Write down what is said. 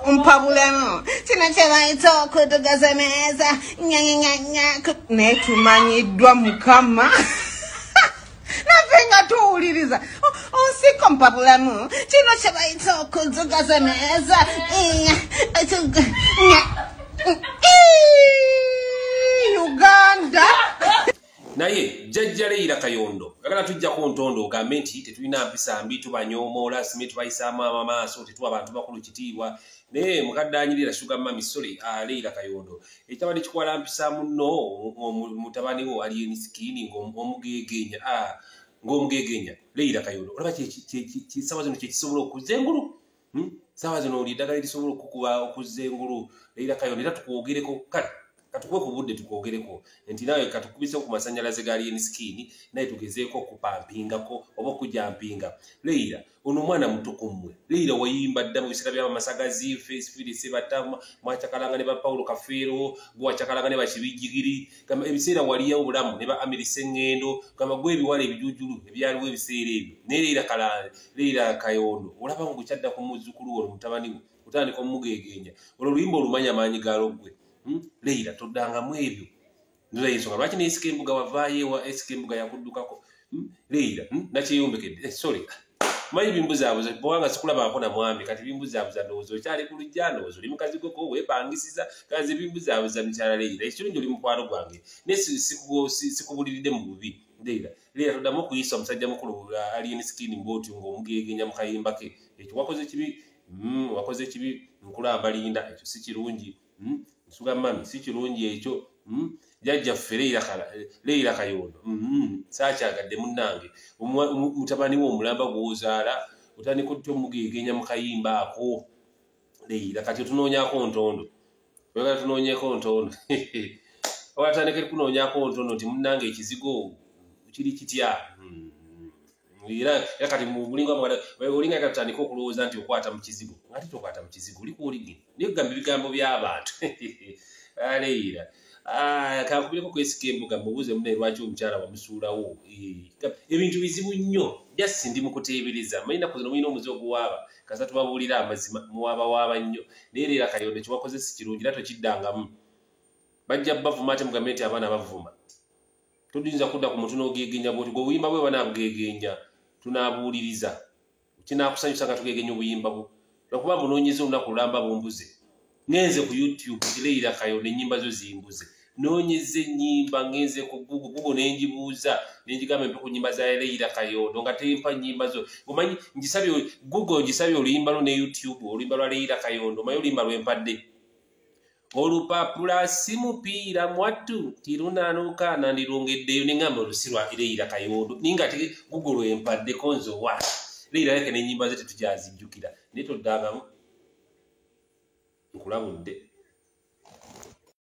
Mpabulemu kinakyeba okutugaza neza netumanyiddwa mukama nafinga tuwuliriza onsiko mpabulemu kino kyebayita okutugaza neza Uganda naye jjajja Leila Kayondo agala tujja ku ntondo ogambe nti tetulina mpisa mbi tubanyomoola sime tubayisaamu amamaaso tetuwa abantu bakulu kitiibwa naye mukadde anyirira sugar mami sorry Leila Kayondo ekyabadde kikwala mpisa muno mutabani wo ali enisikini ng'omugegenya Leila Kayondo olaba sawa zino kyekisobola okuzza engulu sawa zino olidagala erisobola okukuba okuzza engulu Leila Kayondo era tukwogereko kale katukuwe ku budde tukwogereko nti nawe katukubise ku masanyalaze gali enisikini naye tugezeeko okupampingako oba okujampinga Leila ono mwana muto kummwe Leila wayimba dda mu bisera by'amasagazi Facebook sebatamu mwachakalanga ne ba Paulo Kafero gwachakalanga ne ba Kibijigiri kama ebiseera waliya obulamu ne ba Amiri Sengendo kama gwe biwale ebijujulu ebyaliwo ebiseera ebyo ne Leila Kayondo olaba ngo kyadda ku muzzukulu wo mutabani wo utandika omugegenya olwo luyimba olumanya maanyi galogwe Leila todanga mwebyo ndoza yensonga lwaki ne Isikembuga wavaayo wa Isikembuga yakuddukako Leila nakiyombekedde sorry mayi bimbuzabuza bwanga sikulabako na mwami kati bimbuzabuza ndowooza kyali ku lujja ndowooza oli mukazi goko weepangisiza kazi bimbuzabuza mukyala Leila ekirungi oli mukwano gwange ne sikubuliridde mu bubi Leila toddamu okuyisa omusajja mukulu ali enisikini mboti ng'omugegenya mu kayimba ke ekyo wakoze kibi nkulamba linda ekyo si kirungi Sugar mami si kirungi ekyo jjajjaffe Leila Kayondo saakyagadde munnange mutabani wo omulamba gw'ozaala otandika otya omugegenya mu kayimba ako Leila kati otunoonyako ntondo oyagala tunoonyeeko ntondo watandika kunoonyako ntondo nti munnange ekizigo kiri kitya era kati mulinga olinga katandika okulowooza nti okwata mu kizigo ngati tokwata mu kizigo oli kuoligini naye kugamba ebigambo by'abantu Leila kakubireko ku Isikembuga mubuuze munne lwaki omukyala wamusuulawo ebintu bizibu nnyo jasi ndi mu kuteebereza manyi ennaku zino mulina omuze oguwaaba kasa tubabuulira amazima muwaabawaaba nnyo naye Leila Kayondo kiwakoze si kirungi era tokiddangamu bajja bavuma ate mugambe nti abaana bavuma tudinza kudda ku muntu n'ogegenya bwoti gwe obuyimba bwe banabugegenya tunaabuuliriza kinaakusanyusa nga tugegenya obuyimba bwo lwakuba bunoonyeza olunaku lulamba bumbuze ngenze ku YouTube Leila Kayondo ennyimba zo zimbuze noonyeze ennyimba ngenze ku Google nenjibuuza nenjigamba empe ku nnyimba za Leila Kayondo nga tempa nnyimba zo omanyi ngisabye Google ngisabye oluyimba lwo ne YouTube oluyimba lwa Leila Kayondo omanyi oluyimba lwempadde olupapula simupiira mwattu tirunanuka nandirongeddeyo nengamba olusirwa Leila Kayondo ninga ate Google lwempadde konzo wa Leila yake n'ennyimba ze tetujazijjukira naye toddangamu nkulabudde